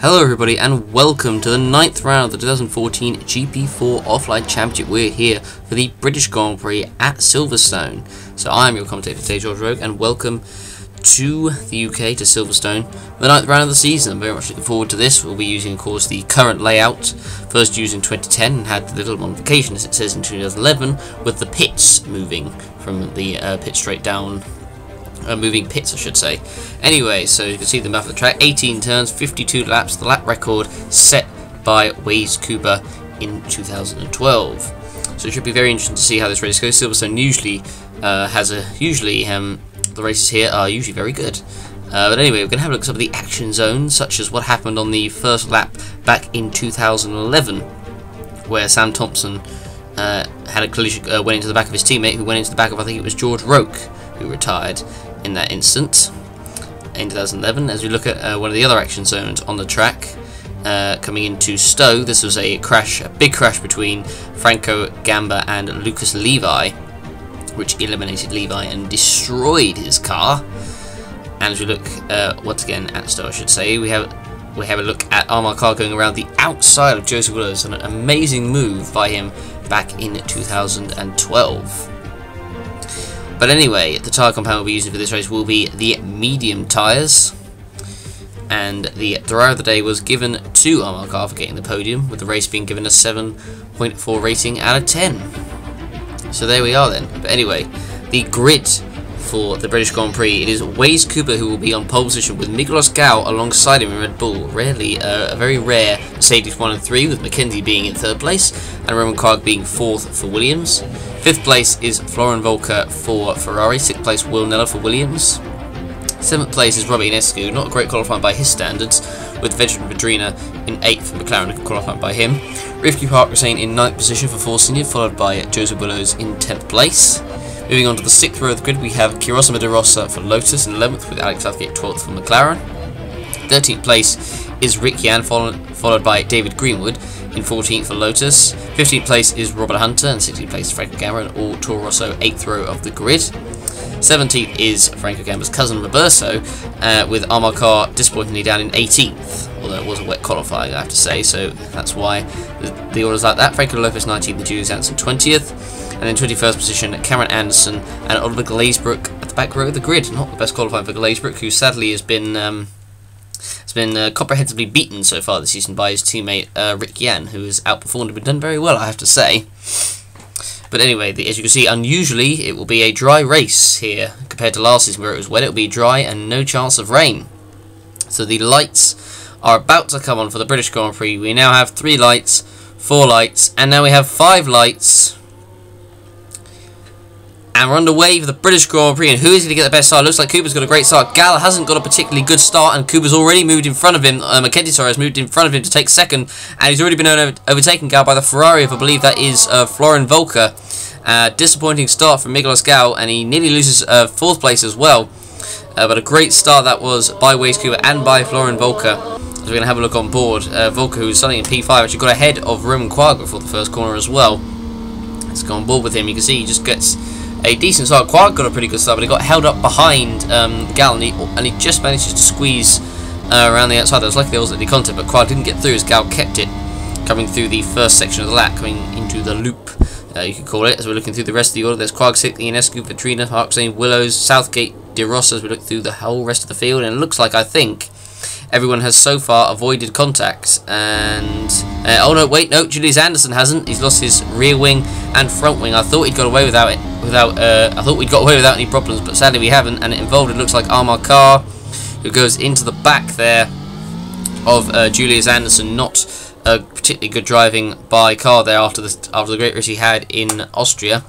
Hello everybody and welcome to the 9th round of the 2014 GP4 Offline Championship. We're here for the British Grand Prix at Silverstone. So I'm your commentator today, George Rogue, and welcome to the UK, to Silverstone, the 9th round of the season. I'm very much looking forward to this. We'll be using, of course, the current layout, first used in 2010 and had the little modification, as it says, in 2011, with the pits moving from the pit straight down. Moving pits, I should say. Anyway, so you can see the map of the track, 18 turns, 52 laps, the lap record set by Waze Cooper in 2012. So it should be very interesting to see how this race goes. Silverstone usually the races here are usually very good. But anyway, we're going to have a look at some of the action zones, such as what happened on the first lap back in 2011, where Sam Thompson had a collision, went into the back of his teammate, who went into the back of, I think it was George Roke, who retired in that instant in 2011. As we look at one of the other action zones on the track, coming into Stowe, this was a crash, a big crash between Franco Gamba and Lucas Levi, which eliminated Levi and destroyed his car. And as we look once again at Stowe, I should say, we have a look at Armar Carr going around the outside of Joseph Willows, an amazing move by him back in 2012. But anyway, the tyre compound we'll be using for this race will be the medium tyres. And the driver of the day was given to Armar Carr for getting the podium, with the race being given a 7.4 rating out of 10. So there we are then. But anyway, the grid for the British Grand Prix, it is Waze Cooper who will be on pole position, with Miguel Gal alongside him in Red Bull. Rarely, a very rare Mercedes 1 and 3, with Mackenzie being in 3rd place and Roman Krag being 4th for Williams. 5th place is Florian Volker for Ferrari. 6th place, Will Neller for Williams. 7th place is Robbie Inescu, not a great qualifying by his standards, with Veteran Vedrina in 8th for McLaren, a good qualifying by him. Rivki Park-Hussein in 9th position for Force India, followed by Joseph Willows in 10th place. Moving on to the 6th row of the grid, we have Kirosima de Rossa for Lotus in 11th, with Alex Southgate 12th for McLaren. 13th place is Rick Yan, followed by David Greenwood in 14th for Lotus. 15th place is Robert Hunter, and 16th place is Franco Gamba, and all Toro Rosso 8th row of the grid. 17th is Franco Gamba's cousin Roberto, with Armar Carr disappointingly down in 18th, although it was a wet qualifying, I have to say, so that's why the order's like that. Franco Lopez 19th, and Julius Anderson 20th, and in 21st position, Cameron Anderson and Oliver Glazebrook at the back row of the grid. Not the best qualifying for Glazebrook, who sadly has been comprehensively beaten so far this season by his teammate Rick Yan, who has outperformed him and done very well, I have to say. But anyway, as you can see, unusually, it will be a dry race here compared to last season where it was wet. It will be dry and no chance of rain. So the lights are about to come on for the British Grand Prix. We now have 3 lights, 4 lights, and now we have 5 lights. And we're underway for the British Grand Prix, and who is going to get the best start? Looks like Cooper's got a great start. Gal hasn't got a particularly good start, and Cooper's already moved in front of him. Mackenzie, sorry, has moved in front of him to take second, and he's already been overtaken, Gal, by the Ferrari, if I believe that is Florian Volker. Disappointing start from Miguel Gal, and he nearly loses 4th place as well. But a great start that was by Waze Cooper and by Florian Volker. So we're going to have a look on board. Volker, who's starting in P5, actually got ahead of Roman Krag before the first corner as well. Let's go on board with him. You can see he just gets a decent start. Krag got a pretty good start, but he got held up behind Gal, and he just managed to squeeze around the outside. There was luckily there wasn't any contact, but Krag didn't get through as Gal kept it, coming through the first section of the lap, coming into the loop, you could call it. As we're looking through the rest of the order, there's Krag, Sickley, Inescu, Vedrina, Park-Hussein, Willows, Southgate, De Rossa, as we look through the whole rest of the field, and it looks like, I think, everyone has so far avoided contact. And oh no, wait, no, Julius Anderson hasn't. He's lost his rear wing and front wing. I thought he'd got away without it. I thought we'd got away without any problems, but sadly we haven't. And it involved, it looks like, Armar Carr, who goes into the back there of Julius Anderson. Not particularly good driving by Carr there after the great race he had in Austria.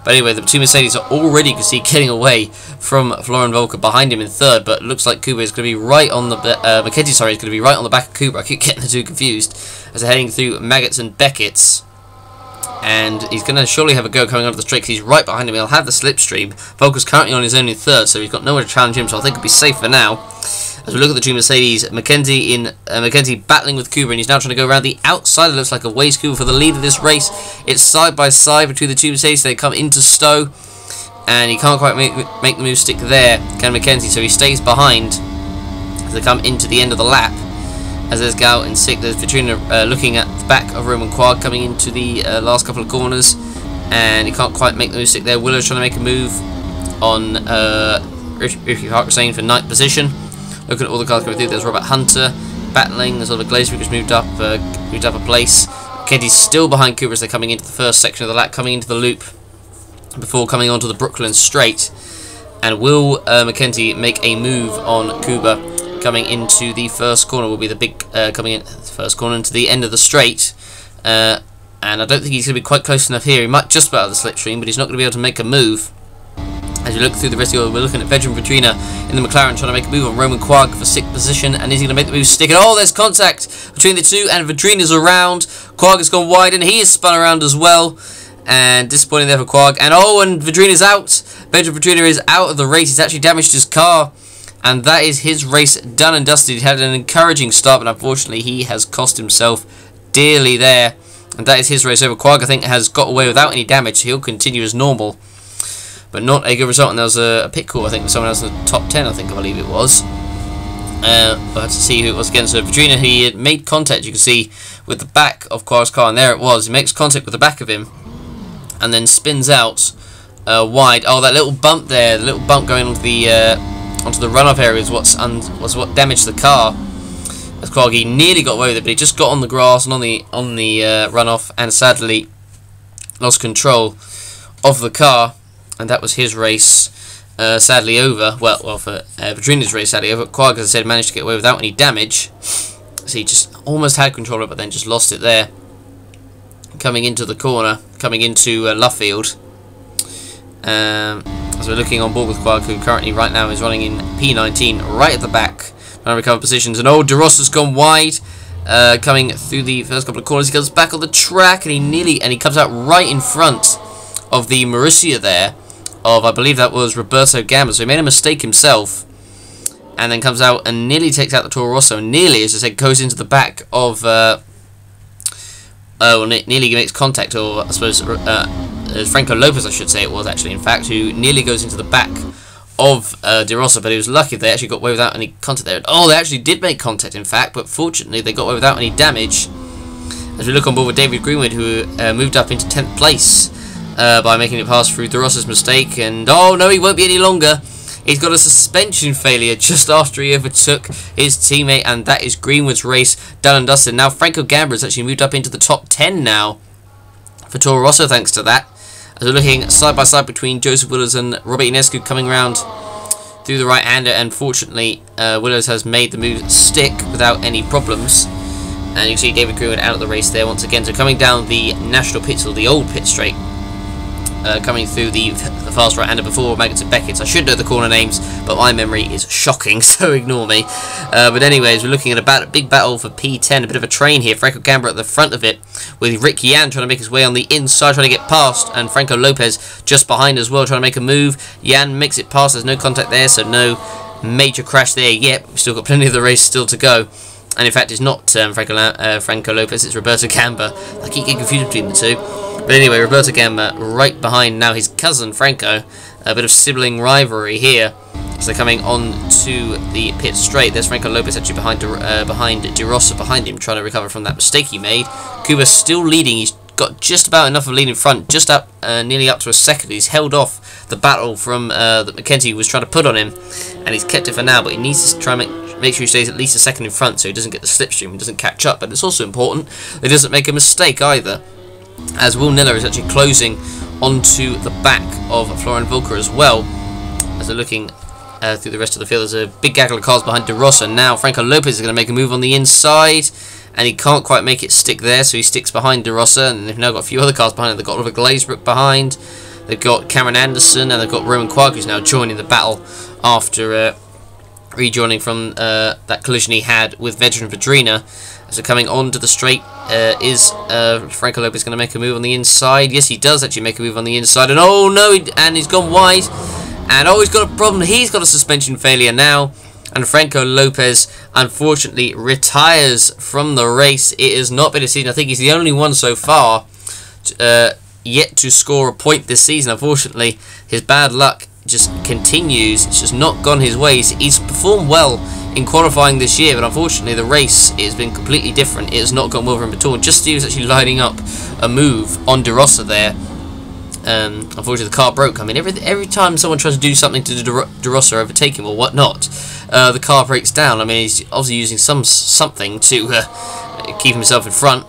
But anyway, the 2 Mercedes are already, you can see, getting away from Florian Volker behind him in 3rd, but it looks like Cooper is going to be right on the Mackenzie, sorry, is going to be right on the back of Cooper. I keep getting the two confused as they're heading through Maggots and Beckett's, and he's going to surely have a go coming onto the straight because he's right behind him. He'll have the slipstream. Volker's currently on his own in 3rd, so he's got nowhere to challenge him, so I think it'll be safe for now. As we look at the 2 Mercedes, Mackenzie battling with Cooper, and he's now trying to go around the outside. It looks like a Waze Cooper for the lead of this race. It's side by side between the 2 Mercedes. They come into Stowe, and he can't quite make the move stick there, can Mackenzie, so he stays behind as they come into the end of the lap. As there's Gal in 6th, there's Vitrina looking at the back of Roman Quag coming into the last couple of corners, and he can't quite make the move stick there. Willows trying to make a move on Ricky Hussein for 9th position. Looking at all the cars coming through, there's Robert Hunter battling. There's all the GLAZEBROOK who's moved up a place. Kenty's still behind Cooper as they're coming into the first section of the lap, coming into the loop before coming onto the Brooklyn straight. And will McKenty make a move on Cooper coming into the first corner? Will be the big coming in first corner into the end of the straight. And I don't think he's going to be quite close enough here. He might just about out of the slipstream, but he's not going to be able to make a move. As we look through the rest of the order, we're looking at Veteran Vitrina in the McLaren trying to make a move on Roman Quag for 6th position, and is he going to make the move stick? And oh, there's contact between the two, and Vitrina's around. Quag has gone wide, and he is spun around as well. And disappointing there for Quag. And oh, and Vitrina's out. Veteran Vitrina is out of the race. He's actually damaged his car. And that is his race done and dusted. He had an encouraging start, but unfortunately he has cost himself dearly there. And that is his race over. Quag, I think, has got away without any damage, so he'll continue as normal. But not a good result, and there was a pit call, I think, with someone else in the top 10, I believe it was. But to see who it was again. So Vitrina, he had made contact, you can see, with the back of Quag's car, and there it was. He makes contact with the back of him, and then spins out wide. Oh, that little bump there, the little bump going onto the runoff area was what damaged the car. As Quag, he nearly got away with it, but he just got on the grass and on the runoff, and sadly lost control of the car. And that was his race, sadly over. Well, for Vitrina's race, sadly over. Quag, as I said, managed to get away without any damage. So he just almost had control of it, but then just lost it there. Coming into the corner, coming into Luffield. As we're looking on board with Quag, who currently right now is running in P19, right at the back, trying to recover positions. And oh, DeRosso's gone wide, coming through the first couple of corners. He goes back on the track, and he comes out right in front of the Marussia there. Of, I believe that was Roberto Gamba, so he made a mistake himself, and then comes out and nearly takes out the Toro Rosso, and nearly, as I said, goes into the back of, nearly makes contact, or I suppose, Franco Lopez, I should say it was actually, in fact, who nearly goes into the back of De Rosso, but he was lucky they actually got away without any contact there. Oh, they actually did make contact, in fact, but fortunately they got away without any damage. As we look on board with David Greenwood, who moved up into 10th place, by making it pass through De Rosso's mistake, and oh no, he won't be any longer. He's got a suspension failure just after he overtook his teammate, and that is Greenwood's race done and dusted. Now Franco Gamba has actually moved up into the top 10 now for Toro Rosso thanks to that. As we're looking side by side between Joseph Willows and Robert Ionescu coming around through the right-hander, and fortunately Willows has made the move stick without any problems. And you can see David Greenwood out of the race there once again. So coming down the national pit, or the old pit straight, coming through the fast right-hander before Magnus and Beckett. I should know the corner names, but my memory is shocking, so ignore me. But anyways, we're looking at a big battle for P10, a bit of a train here. Franco Gamba at the front of it, with Rick Yan trying to make his way on the inside, trying to get past, and Franco Lopez just behind as well, trying to make a move. Yan makes it past, there's no contact there, so no major crash there yet. We've still got plenty of the race still to go. And in fact, it's not Franco Lopez, it's Roberto Gamba. I keep getting confused between the two. But anyway, Roberto Gamba right behind now his cousin Franco. A bit of sibling rivalry here. So they're coming on to the pit straight. There's Franco Lopez actually behind De Rosso behind him, trying to recover from that mistake he made. Cuba's still leading. He's got just about enough of a lead in front, just up, nearly up to a second. He's held off the battle from that McKenty was trying to put on him, and he's kept it for now. But he needs to try and make sure he stays at least a second in front, so he doesn't get the slipstream and doesn't catch up. But it's also important that he doesn't make a mistake either, as Will Niller is actually closing onto the back of Florian Volker as well. As they're looking through the rest of the field, there's a big gaggle of cars behind De Rosso. Now Franco Lopez is going to make a move on the inside, and he can't quite make it stick there, so he sticks behind De Rosso. And they've now got a few other cars behind him. They've got Oliver GLAZEBROOK behind, they've got Cameron Anderson, and they've got Roman Quag, who's now joining the battle after rejoining from that collision he had with Veteran Vitrina. So coming on to the straight is Franco Lopez going to make a move on the inside? Yes, he does actually make a move on the inside. And oh no, and he's gone wide. And oh, he's got a problem. He's got a suspension failure now. And Franco Lopez, unfortunately, retires from the race. It has not been a season. I think he's the only one so far yet to score a point this season. Unfortunately, his bad luck just continues. It's just not gone his ways. He's performed well in qualifying this year, but unfortunately the race has been completely different. It has not gone well for him at all. Just as he was actually lining up a move on De Rossa there, unfortunately the car broke. I mean, every time someone tries to do something to De Rossa, overtake him or whatnot, the car breaks down. I mean, he's obviously using something to keep himself in front,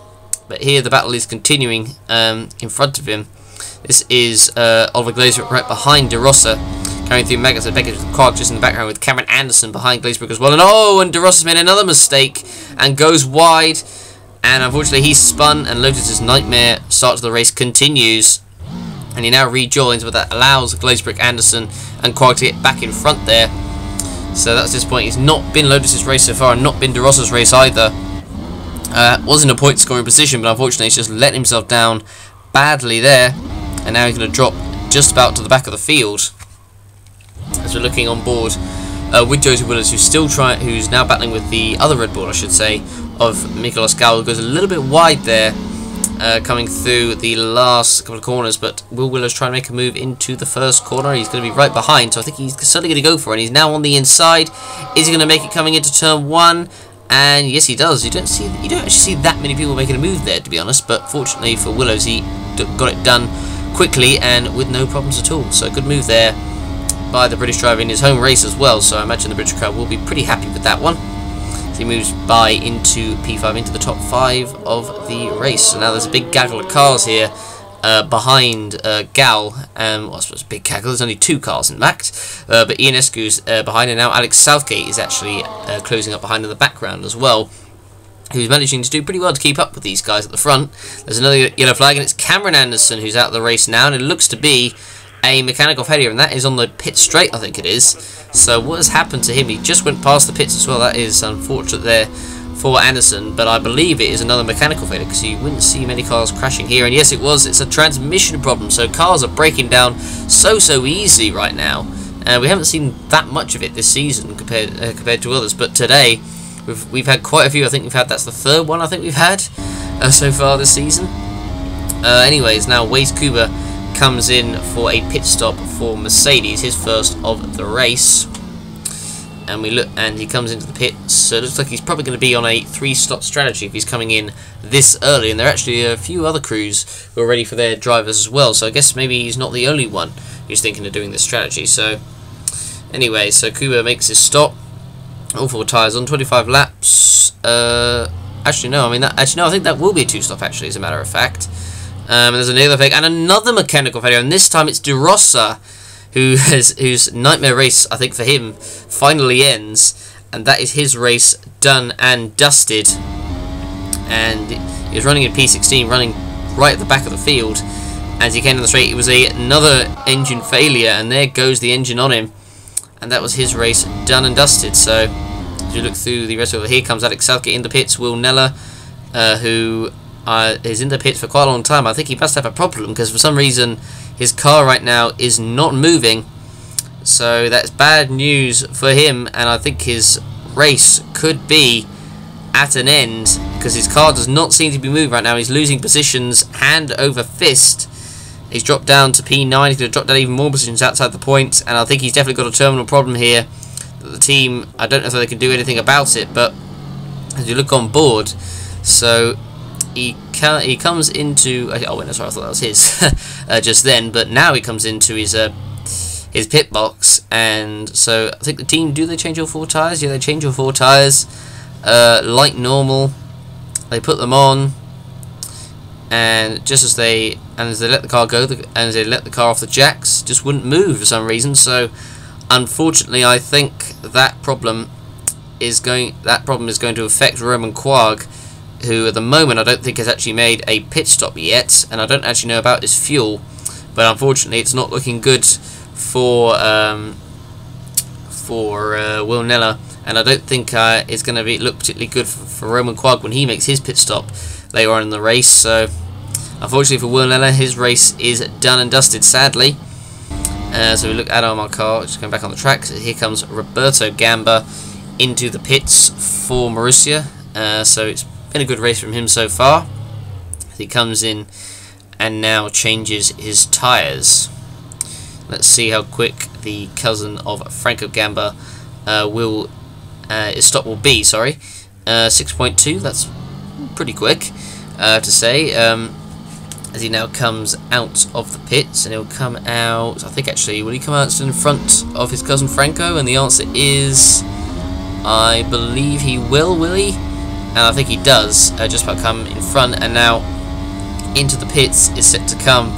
but here the battle is continuing in front of him. This is Oliver Glazebrook right behind De Rossa, carrying through Magnus and Beckett with Quark just in the background, with Cameron Anderson behind Glazebrook as well. And De Rossa's made another mistake and goes wide, and unfortunately he's spun, and Lotus's nightmare start to the race continues, and he now rejoins, but that allows Glazebrook, Anderson and Quark to get back in front there. So that's this point. It's not been Lotus's race so far, and not been De Rossa's race either. Wasn't a point scoring position, but unfortunately he's just let himself down badly there, and now he's going to drop just about to the back of the field. As we're looking on board with Josie Willows, who's now battling with the other Red Bull, I should say, of Mikolas Gal, who goes a little bit wide there, coming through the last couple of corners, but will Willows try and make a move into the first corner? He's going to be right behind, so I think he's certainly going to go for it. And he's now on the inside. Is he going to make it coming into turn one? And yes, he does. You don't actually see that many people making a move there, to be honest, but fortunately for Willows, he got it done quickly and with no problems at all. So good move there by the British driver in his home race as well, so I imagine the British crowd will be pretty happy with that one. So he moves by into P5, into the top 5 of the race. So now there's a big gaggle of cars here behind Gal. Well, I suppose a big gaggle, there's only 2 cars in fact, but Ian Escu's behind, and now Alex Southgate is actually closing up behind in the background as well, who's managing to do pretty well to keep up with these guys at the front. There's another yellow flag, and it's Cameron Anderson who's out of the race now, and it looks to be a mechanical failure, and that is on the pit straight, I think it is. So what has happened to him? He just went past the pits as well. That is unfortunate there for Anderson, but I believe it is another mechanical failure, because you wouldn't see many cars crashing here. And yes, it was. It's a transmission problem, so cars are breaking down so easily right now. We haven't seen that much of it this season compared to others, but today we've had quite a few. I think that's the 3rd one I think we've had so far this season. Anyways, now Waze Kuba comes in for a pit stop for Mercedes, his first of the race, and he comes into the pits. So it looks like he's probably going to be on a 3-slot strategy if he's coming in this early, and there are actually a few other crews who are ready for their drivers as well, so I guess maybe he's not the only one who's thinking of doing this strategy. So anyway, so Kuba makes his stop, all 4 tyres on, 25 laps. Actually no, I think that will be a 2-stop actually, as a matter of fact. There's another fake and another mechanical failure, and this time it's De Rossa whose nightmare race, I think for him, finally ends, and that is his race done and dusted. And he was running in P16, running right at the back of the field. As he came down the straight, it was another engine failure, and there goes the engine on him, and that was his race done and dusted. So as you look through the rest of it, here comes Alex Southgate in the pits. Will Nella, who is in the pits for quite a long time. I think he must have a problem, because for some reason his car right now is not moving, so that's bad news for him, and I think his race could be at an end, because his car does not seem to be moving right now. He's losing positions hand over fist. He's dropped down to P9. He's going to drop down even more positions outside the point, and I think he's definitely got a terminal problem here that the team, I don't know if they can do anything about it, but as you look on board, so he comes into, oh wait, no, sorry, I thought that was his just then, but now he comes into his pit box, and so I think the team, do they change all 4 tyres? Yeah, they change all 4 tyres, like normal. They put them on, and just as they let the car go, and as they let the car off the jacks, just wouldn't move for some reason. So unfortunately, I think that problem is going to affect Roman Quarg, who at the moment I don't think has actually made a pit stop yet, and I don't actually know about his fuel, but unfortunately it's not looking good for Will Nella, and I don't think it's going to look particularly good for Roman Quarg when he makes his pit stop later on in the race. So unfortunately for Will Nella, his race is done and dusted, sadly. So we look at our car, just going back on the track. So here comes Roberto Gamba into the pits for Marussia. So it's been a good race from him so far. He comes in and now changes his tyres. Let's see how quick the cousin of Franco Gamba will his stop will be, sorry. 6.2, that's pretty quick to say. As he now comes out of the pits, and he'll come out, I think actually, will he come out in front of his cousin Franco? And the answer is, I believe he will he? And I think he does, just about come in front, and now into the pits is set to come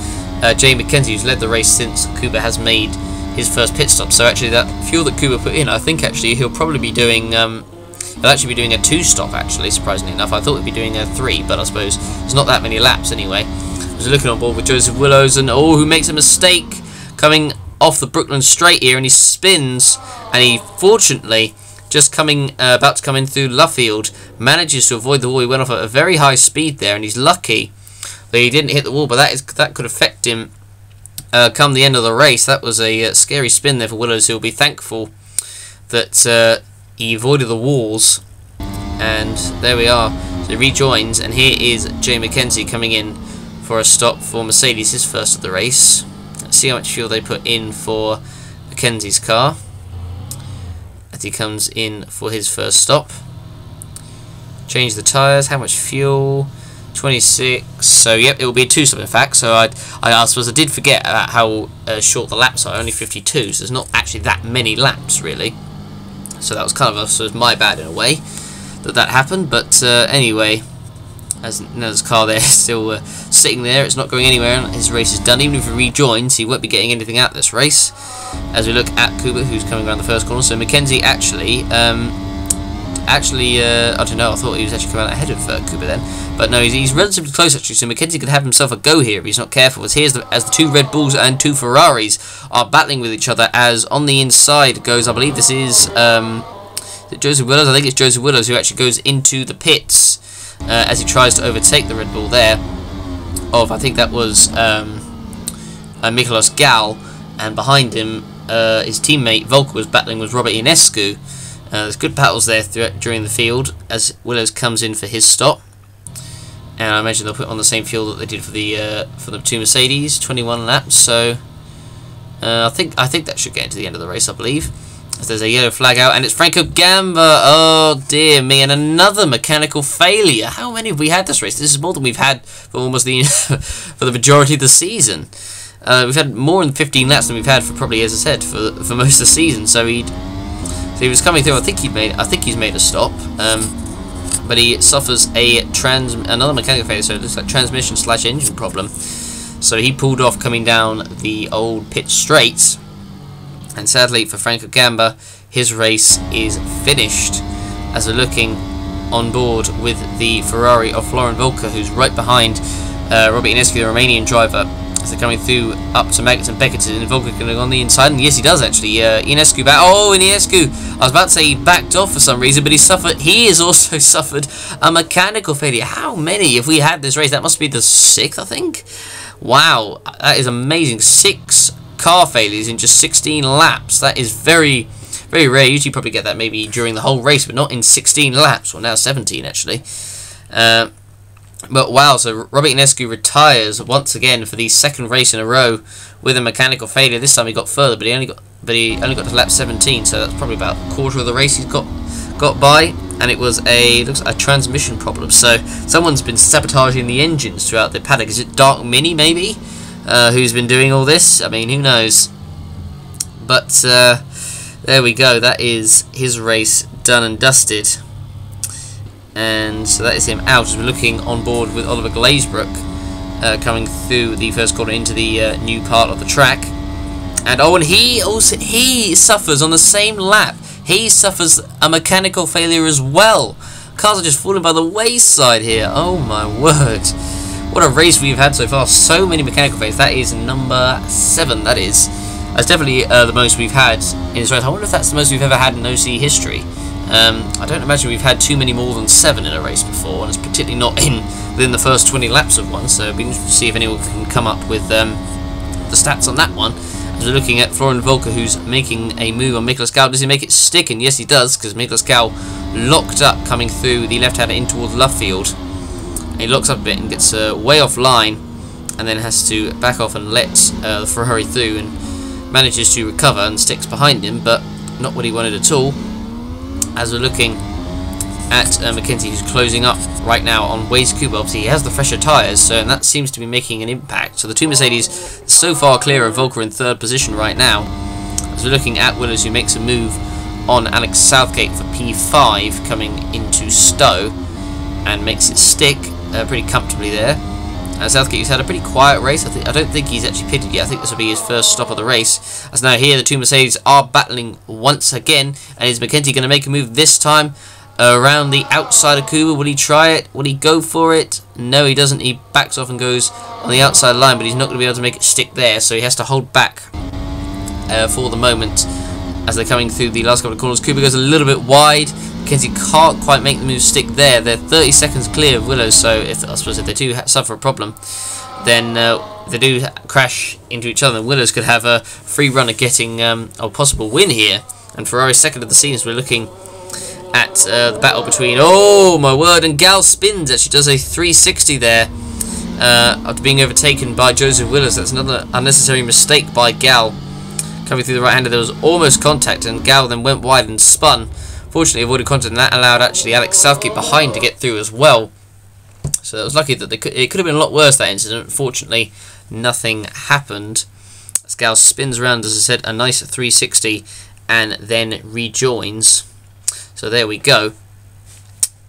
Jay McKenzie, who's led the race since Kuba has made his first pit stop. So actually that fuel that Kuba put in, I think actually he'll probably be doing, he'll actually be doing a 2-stop actually, surprisingly enough. I thought he'd be doing a 3, but I suppose there's not that many laps anyway. We're looking on board with Joseph Willows, and who makes a mistake coming off the Brooklyn straight here, and he spins, and he fortunately just about to come in through Luffield manages to avoid the wall. He went off at a very high speed there, and he's lucky that he didn't hit the wall, but that could affect him come the end of the race. That was a scary spin there for Willows, who'll be thankful that he avoided the walls. And there we are. So he rejoins, and here is Jay McKenzie coming in for a stop for Mercedes, his first of the race. Let's see how much fuel they put in for McKenzie's car as he comes in for his first stop. Change the tyres. How much fuel? 26. So yep, it will be a 2-stop in fact. So I suppose I did forget about how short the laps are. Only 52. So there's not actually that many laps really. So that was kind of my bad in a way that happened. But anyway, as his car there is still sitting there, it's not going anywhere, and his race is done. Even if he rejoins, he won't be getting anything out of this race. As we look at Kuba, who's coming around the first corner. So McKenzie actually, I don't know, I thought he was actually coming out ahead of Kuba then, but no, he's relatively close actually, so McKenzie could have himself a go here if he's not careful. As the 2 Red Bulls and 2 Ferraris are battling with each other, as on the inside goes, I believe this is it Joseph Willows? I think it's Joseph Willows who actually goes into the pits as he tries to overtake the Red Bull there of, I think that was Nicolas Gal, and behind him his teammate Volker was battling with Robert Ionescu. There's good battles there during the field as Willows comes in for his stop, and I imagine they'll put on the same fuel that they did for the 2 Mercedes, 21 laps. So I think that should get into the end of the race, I believe. As there's a yellow flag out, and it's Franco Gamba. Oh dear me, and another mechanical failure. How many have we had this race? This is more than we've had for almost the for the majority of the season. We've had more than 15 laps than we've had for probably, as I said, for most of the season. So he was coming through. I think he's made a stop, but he suffers another mechanical failure. So it looks like transmission/engine problem. So he pulled off coming down the old pit straight, and sadly for Franco Gamba, his race is finished. As we're looking on board with the Ferrari of Florian Volker, who's right behind Robert Ionescu, the Romanian driver. As they're coming through up to Maggots and Beckett, and Volker going on the inside, and yes he does actually. Ionescu back. Oh, and Ionescu, I was about to say he backed off for some reason, but he has also suffered a mechanical failure. How many have we had this race? That must be the 6th, I think. Wow, that is amazing. 6 car failures in just 16 laps. That is very, very rare. You usually probably get that maybe during the whole race, but not in 16 laps. Well, now 17 actually. But wow, so Robert Ionescu retires once again for the 2nd race in a row with a mechanical failure. This time he got further, but he only got to lap 17, so that's probably about a quarter of the race he's got by, and it was looks like a transmission problem. So someone's been sabotaging the engines throughout the paddock. Is it Dark Mini maybe, who's been doing all this? I mean, who knows? But there we go. That is his race done and dusted. And so that is him out, as we're looking on board with Oliver Glazebrook coming through the first corner into the new part of the track. And and he suffers on the same lap. He suffers a mechanical failure as well. Cars are just falling by the wayside here. Oh my word. What a race we've had so far. So many mechanical failures. That is number 7, that is. That's definitely the most we've had in this race. I wonder if that's the most we've ever had in OC history. I don't imagine we've had too many more than 7 in a race before, and it's particularly not within the first 20 laps of one, so it'll be interesting to see if anyone can come up with the stats on that one. As we're looking at Florian Volker, who's making a move on Nicolas Gal. Does he make it stick? And yes, he does, because Nicolas Gal locked up coming through the left-hander in towards Luffield. And he locks up a bit and gets way off line, and then has to back off and let the Ferrari through, and manages to recover and sticks behind him, but not what he wanted at all. as we're looking at Mackenzie, who's closing up right now on Waze Cooper. Obviously, he has the fresher tyres, so and that seems to be making an impact. So the two Mercedes so far clear of Volker in third position right now. As we're looking at Willows, who makes a move on Alex Southgate for P5, coming into Stowe, and makes it stick pretty comfortably there. Southgate, who's had a pretty quiet race. I don't think he's actually pitted yet. I think this will be his first stop of the race. As now here, the two Mercedes are battling once again, and is Mackenzie going to make a move this time around the outside of Kuba? Will he try it? Will he go for it? No, he doesn't. He backs off and goes on the outside line, but he's not going to be able to make it stick there, so he has to hold back for the moment as they're coming through the last couple of corners. Kuba goes a little bit wide. Mackenzie can't quite make the move stick there. They're 30 seconds clear of Willows, so I suppose if they do suffer a problem, then they do crash into each other, and Willows could have a free run at getting a possible win here. And Ferrari's second of the scene, as we're looking at the battle between, oh my word, and Gal spins, actually does a 360 there after being overtaken by Joseph Willows. That's another unnecessary mistake by Gal. Coming through the right-hander, there was almost contact, and Gal then went wide and spun. Fortunately avoided contact, and that allowed actually Alex Southgate behind to get through as well. So it was lucky that it could have been a lot worse, that incident. Fortunately, nothing happened. As Gal spins around, as I said, a nice 360, and then rejoins. So there we go.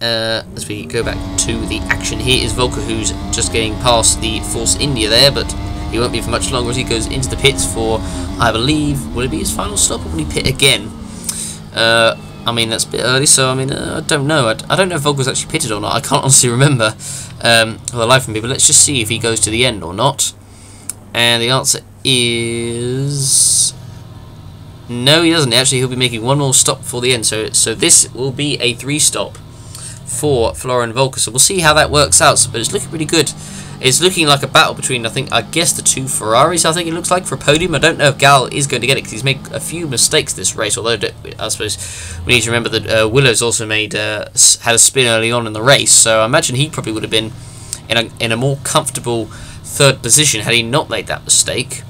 As we go back to the action, here is Volker, who's just getting past the Force India there, but he won't be for much longer as he goes into the pits for, I believe, will it be his final stop, or will he pit again? I mean, that's a bit early, so I mean, I don't know. I don't know if Volker's actually pitted or not. I can't honestly remember for the life of me, but let's just see if he goes to the end or not. And the answer is no, he doesn't. Actually, he'll be making one more stop before the end, so this will be a 3-stop for Florian Volker. So we'll see how that works out, but it's looking pretty good. It's looking like a battle between, I guess, the two Ferraris, I think it looks like, for a podium. I don't know if Gal is going to get it, because he's made a few mistakes this race, although I suppose we need to remember that Willows also had a spin early on in the race, so I imagine he probably would have been in a more comfortable third position had he not made that mistake.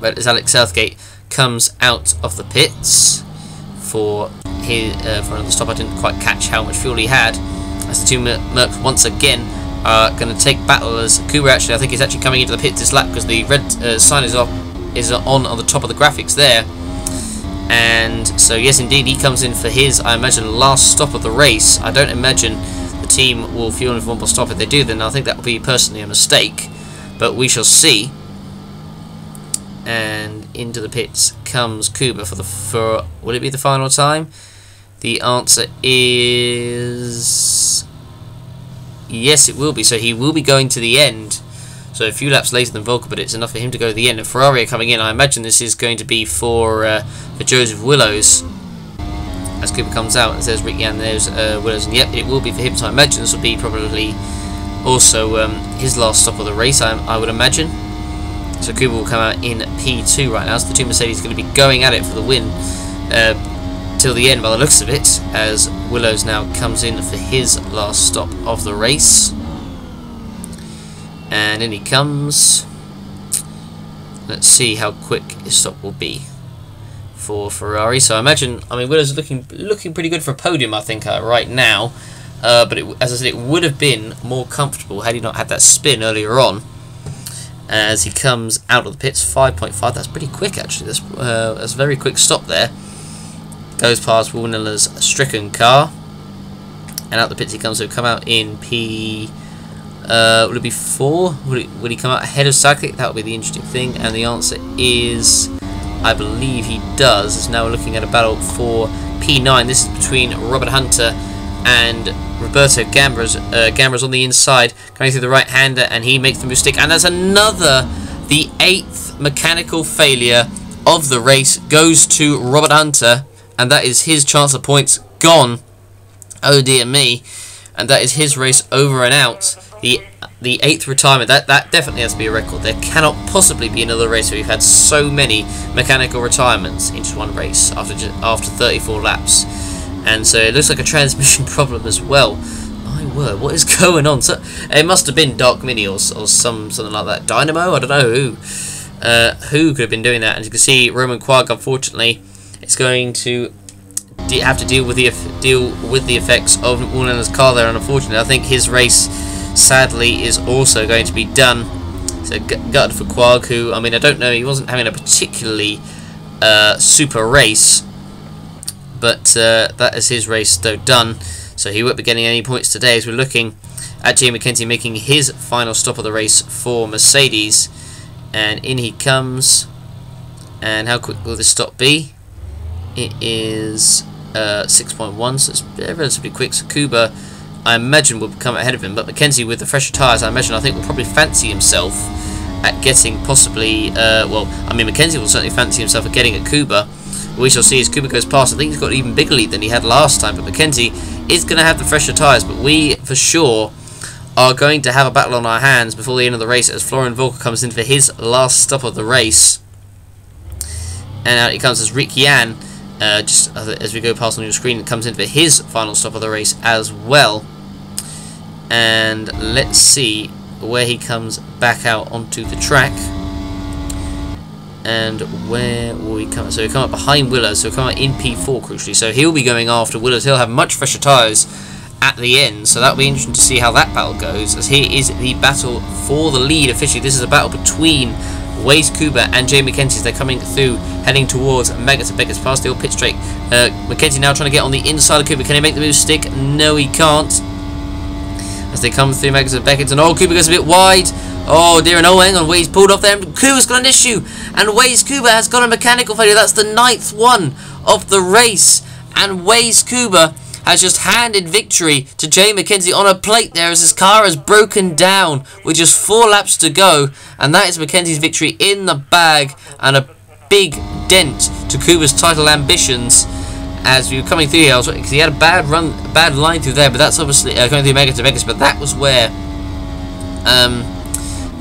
But as Alex Southgate comes out of the pits for another stop, I didn't quite catch how much fuel he had, as the two Mercs once again are going to take battle, as Kuba actually, I think, is actually coming into the pits this lap, because the red sign is on the top of the graphics there. And so yes, indeed, he comes in for his, I imagine, last stop of the race. I don't imagine the team will fuel in for one more stop. If they do, then I think that will be personally a mistake, but we shall see. And into the pits comes Kuba for will it be the final time? The answer is yes, it will be. So he will be going to the end. So a few laps later than Volker, but it's enough for him to go to the end. And Ferrari are coming in. I imagine this is going to be for Joseph Willows. As Kuba comes out and says, Rick, and there's Willows. And yep, it will be for him. So I imagine this will be probably also his last stop of the race, I would imagine. So Kuba will come out in P2 right now. So the two Mercedes are going to be going at it for the win till the end by the looks of it, as Willows now comes in for his last stop of the race. And in he comes. Let's see how quick his stop will be for Ferrari. So I imagine, Willows is looking pretty good for a podium, I think, right now. But as I said, it would have been more comfortable had he not had that spin earlier on. As he comes out of the pits, 5.5. That's pretty quick, actually. That's a very quick stop there. Goes past Wilner's stricken car, and out the pits he comes. So come out in P. Will it be 4? Will he come out ahead of Southgate? That would be the interesting thing. And the answer is, I believe he does. As now we're looking at a battle for P9. This is between Robert Hunter and Roberto Gambra's. Gambra's on the inside, going through the right-hander, and he makes the mistake. And that's the 8th mechanical failure of the race goes to Robert Hunter. And that is his chance of points gone. Oh dear me. And that is his race over and out. The 8th retirement. That definitely has to be a record. There cannot possibly be another race where we've had so many mechanical retirements in just one race after 34 laps. And so it looks like a transmission problem as well. My word, what is going on? So it must have been Dark Mini or something like that. Dynamo? I don't know who could have been doing that. And you can see Roman Quagg, unfortunately, it's going to have to deal with the effects of Ulan's car there. And unfortunately, I think his race, sadly, is also going to be done. So gutted for Quark, who, I mean, I don't know, he wasn't having a particularly super race, but that is his race though done. So he won't be getting any points today, as we're looking at Jay McKenzie making his final stop of the race for Mercedes. And in he comes. And how quick will this stop be? It is 6.1, so it's relatively quick. So Kuba, I imagine, will come ahead of him. But McKenzie, with the fresher tyres, I think will probably fancy himself at getting possibly... well, I mean, McKenzie will certainly fancy himself at getting at Kuba. We shall see as Kuba goes past. I think he's got an even bigger lead than he had last time. But McKenzie is going to have the fresher tyres. But we, for sure, are going to have a battle on our hands before the end of the race, as Florian Volker comes in for his last stop of the race. And out he comes as Rick Yan, just as we go past on your screen, comes in for his final stop of the race as well. And let's see where he comes back out onto the track. And where will he come? So he'll come up behind Willows, so he'll come out in P4 crucially. So he'll be going after Willows. He'll have much fresher tyres at the end, so that'll be interesting to see how that battle goes, as here is the battle for the lead officially. This is a battle between Waze Kuba and Jay McKenzie as they're coming through, heading towards Megas. Becker's past the old pit straight. McKenzie now trying to get on the inside of Kuba. Can he make the move stick? No, he can't. As they come through Megas and Beckett, and Kuba goes a bit wide. Oh dear, and hang on, Waze pulled off there. Kuba's got an issue, and Waze Kuba has got a mechanical failure. That's the 9th one of the race, and Waze Kuba has just handed victory to Jay McKenzie on a plate there, as his car has broken down with just 4 laps to go, and that is McKenzie's victory in the bag, and a big dent to Kuba's title ambitions. As we were coming through here, because he had a bad line through there, but that's obviously coming through Mega to Vegas, but that was where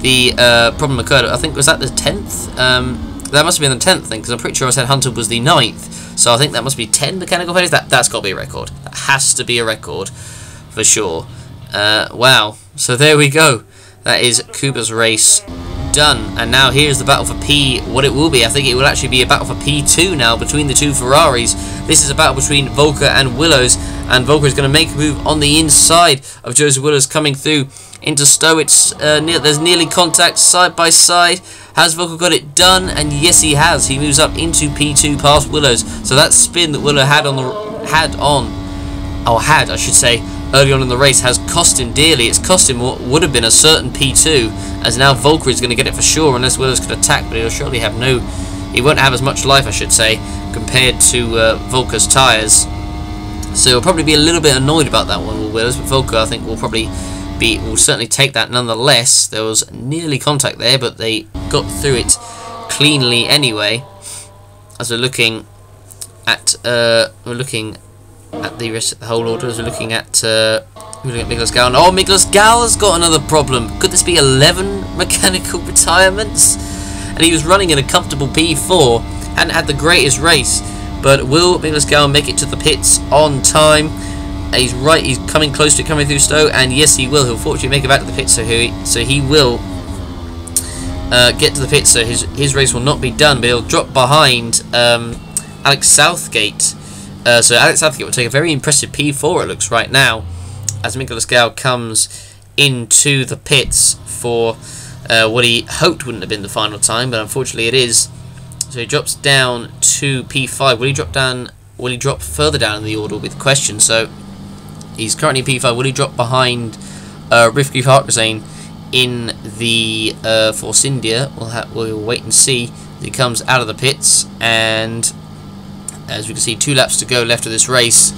the problem occurred. I think, was that the 10th? That must have been the 10th thing, because I'm pretty sure I said Hunter was the 9th. So I think that must be 10 mechanical failures. That's got to be a record. That has to be a record for sure. Wow. So there we go. That is Kuba's race done. And now here's the battle for P. What it will be. I think it will actually be a battle for P2 now between the two Ferraris. This is a battle between Volker and Willows. And Volker is going to make a move on the inside of Joseph Willows coming through into Stowe. It's there's nearly contact side by side. Has Volker got it done? And yes, he has. He moves up into P2 past Willows. So that spin that Willow had I should say, early on in the race has cost him dearly. It's cost him what would have been a certain P2, as now Volker is going to get it for sure unless Willows could attack, but he'll surely have he won't have as much life, I should say, compared to Volker's tyres. So he'll probably be a little bit annoyed about that one with Willows, but Volker, I think, will certainly take that nonetheless. There was nearly contact there, but they got through it cleanly anyway. As we're looking at the rest of the whole order, as we're looking at Miklas Gal. Oh, Miklas Gal has got another problem. Could this be 11 mechanical retirements? And he was running in a comfortable P4, hadn't had the greatest race, but will Miklas Gal make it to the pits on time? He's right, he's coming close to it, coming through Stowe, and yes, he will. He'll fortunately make it back to the pits, so he will get to the pits, so his race will not be done, but he'll drop behind Alex Southgate. So Alex Southgate will take a very impressive P4, it looks right now, as Miklas Gal comes into the pits for what he hoped wouldn't have been the final time, but unfortunately it is. So he drops down to P5. Will he drop further down in the order with question? So he's currently P5. Will he drop behind Rifki Harkazane in the Force India? We'll wait and see. He comes out of the pits, and as we can see, 2 laps to go left of this race,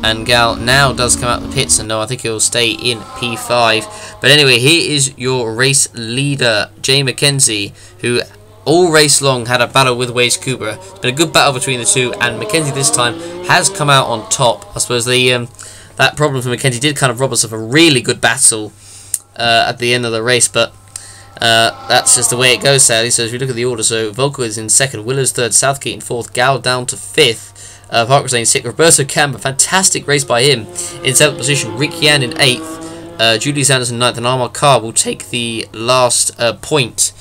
and Gal now does come out of the pits, and no, I think he'll stay in P5. But anyway, here is your race leader, Jay McKenzie, who all race long had a battle with Waze Kuba. It's been a good battle between the two, and McKenzie this time has come out on top. I suppose that problem for McKenzie did kind of rob us of a really good battle at the end of the race, but that's just the way it goes, sadly. So as we look at the order, so Volker is in 2nd, Willows 3rd, Southgate in 4th, Gal down to 5th, Parker in 6th, Roberto Gamba, fantastic race by him in 7th position, Rick Yan in 8th, Julius Anderson 9th, and Armand Carr will take the last point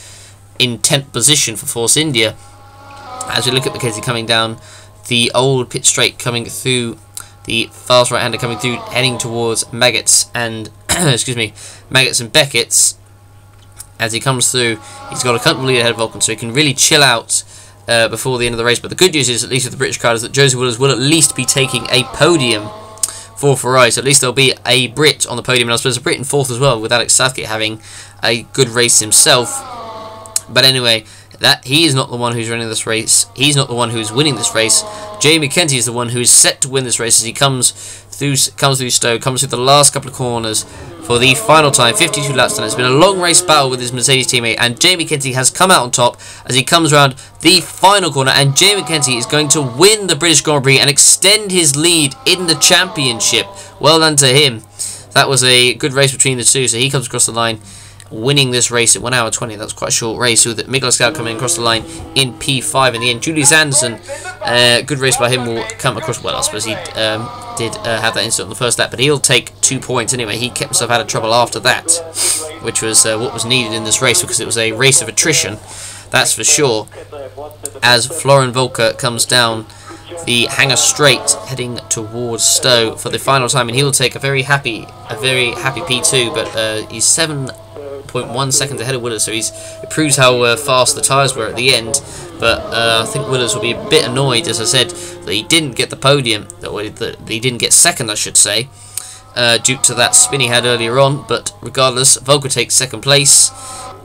in 10th position for Force India. As we look at McKenzie coming down the old pit straight coming through, the fast right-hander coming through, heading towards Maggots and excuse me, Maggots and Beckett's. As he comes through, he's got a comfortable lead ahead of Vulcan, so he can really chill out before the end of the race. But the good news is, at least with the British crowd, is that Joseph Willows will at least be taking a podium for Ferrari, so at least there'll be a Brit on the podium, and I suppose a Brit in fourth as well, with Alex Southgate having a good race himself. But anyway, that he is not the one who's running this race. He's not the one who's winning this race. Jamie McKenzie is the one who is set to win this race as he comes through Stowe, comes through the last couple of corners for the final time, 52 laps done. It's been a long race battle with his Mercedes teammate, and Jamie McKenzie has come out on top as he comes around the final corner, and Jamie McKenzie is going to win the British Grand Prix and extend his lead in the championship. Well done to him. That was a good race between the two, so he comes across the line winning this race at 1 hour 20. That was quite a short race, with Nicholas Scout coming across the line in P5 in the end. Julius Anderson, good race by him, will come across. Well, I suppose he did have that incident on the first lap, but he'll take 2 points anyway. He kept himself out of trouble after that, which was what was needed in this race, because it was a race of attrition, that's for sure. As Florian Volker comes down the hangar straight, heading towards Stowe for the final time, and he will take a very happy P2, but he's 7.1 seconds ahead of Willows, so it proves how fast the tyres were at the end. But I think Willows will be a bit annoyed, as I said, that he didn't get the podium, that he didn't get second, I should say, due to that spin he had earlier on. But regardless, Volker takes second place,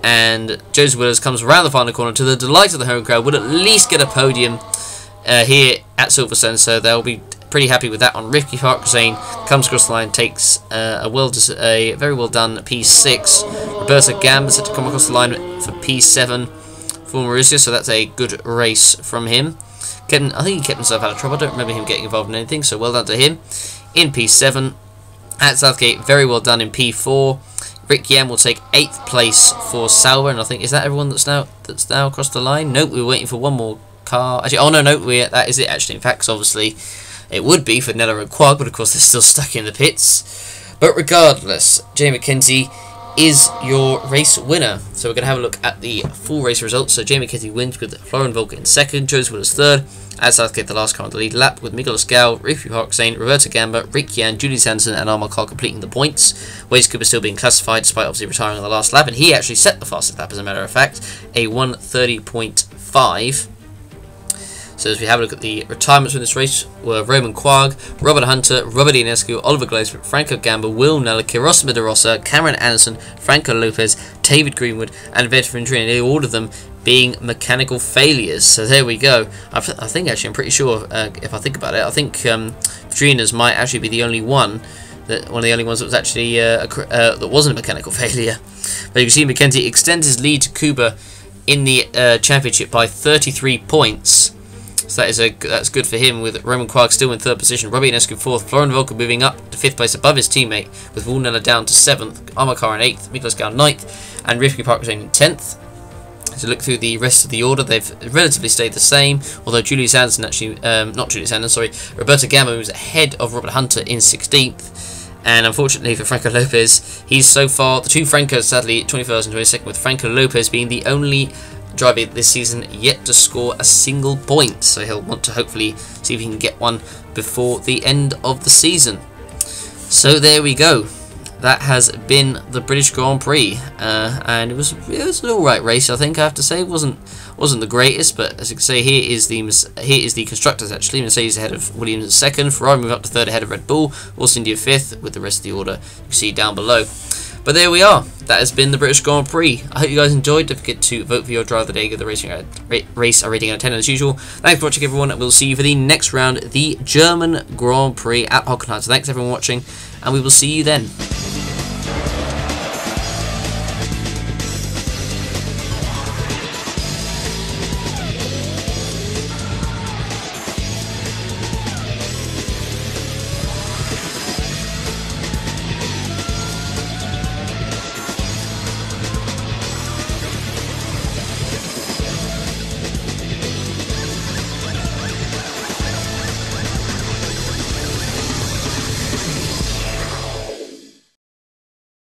and Joseph Willows comes around the final corner to the delight of the home crowd, would at least get a podium here at Silverstone, so they'll be pretty happy with that one. Ricky Park-Hussein comes across the line, takes a very well done P6. Roberto Gamba set to come across the line for P7 for Marussia, so that's a good race from him. I think he kept himself out of trouble. I don't remember him getting involved in anything, so well done to him in P7. At Southgate, very well done in P4. Rick Yan will take 8th place for Sauber, and I think, is that everyone that's now across the line? Nope, we're waiting for one more car. Actually, oh no, that is it actually. In fact, 'cause obviously it would be for Nella and Quag, but of course they're still stuck in the pits. But regardless, Jamie McKenzie is your race winner. So we're going to have a look at the full race results. So Jamie McKenzie wins with Florian Volker in second, Joseph Willows third, at Southgate the last car on the lead lap, with Miguel Escal, Ricky Park-Hussein, Roberto Gamba, Rick Yan, Julius Anderson and Armand Carr completing the points. Wade Cooper still being classified despite obviously retiring on the last lap, and he actually set the fastest lap as a matter of fact, a 1:30.5. So as we have a look at the retirements from this race, were Roman Quag, Robert Hunter, Robert Ionescu, Oliver Glazebrook, Franco Gamba, Will Nella, Kiros Midarossa, Cameron Anderson, Franco Lopez, David Greenwood, and Vedran Trini, all of them being mechanical failures. So there we go. I think actually, I'm pretty sure, if I think about it, I think Vedrina's might actually be the only one, one of the only ones that was actually that wasn't a mechanical failure. But you can see McKenzie extends his lead to Kuba in the championship by 33 points. So that's good for him, with Roman Quag still in third position, Robbie Ionescu fourth, Florian Volker moving up to fifth place above his teammate, with Will down to seventh, Armakar in eighth, Miklos Gal ninth, and Rivki Park-Hussein in 10th. So look through the rest of the order, they've relatively stayed the same, although Julius Anderson actually, Roberto Gamba moves ahead of Robert Hunter in 16th. And unfortunately for Franco Lopez, he's so far, the two Francos sadly 21st and 22nd, with Franco Lopez being the only driver this season yet to score a single point, so he'll want to hopefully see if he can get one before the end of the season. So there we go, that has been the British Grand Prix, and it was an alright race, I think. I have to say, it wasn't the greatest, but as you can see, here is the constructors actually. Mercedes ahead of Williams in second, Ferrari move up to third ahead of Red Bull, Force India fifth, with the rest of the order you can see down below. But there we are. That has been the British Grand Prix. I hope you guys enjoyed. Don't forget to vote for your driver of the day. Give the race a rating out of 10 as usual. Thanks for watching, everyone. We'll see you for the next round, the German Grand Prix at Hockenheim. So thanks everyone for watching, and we will see you then.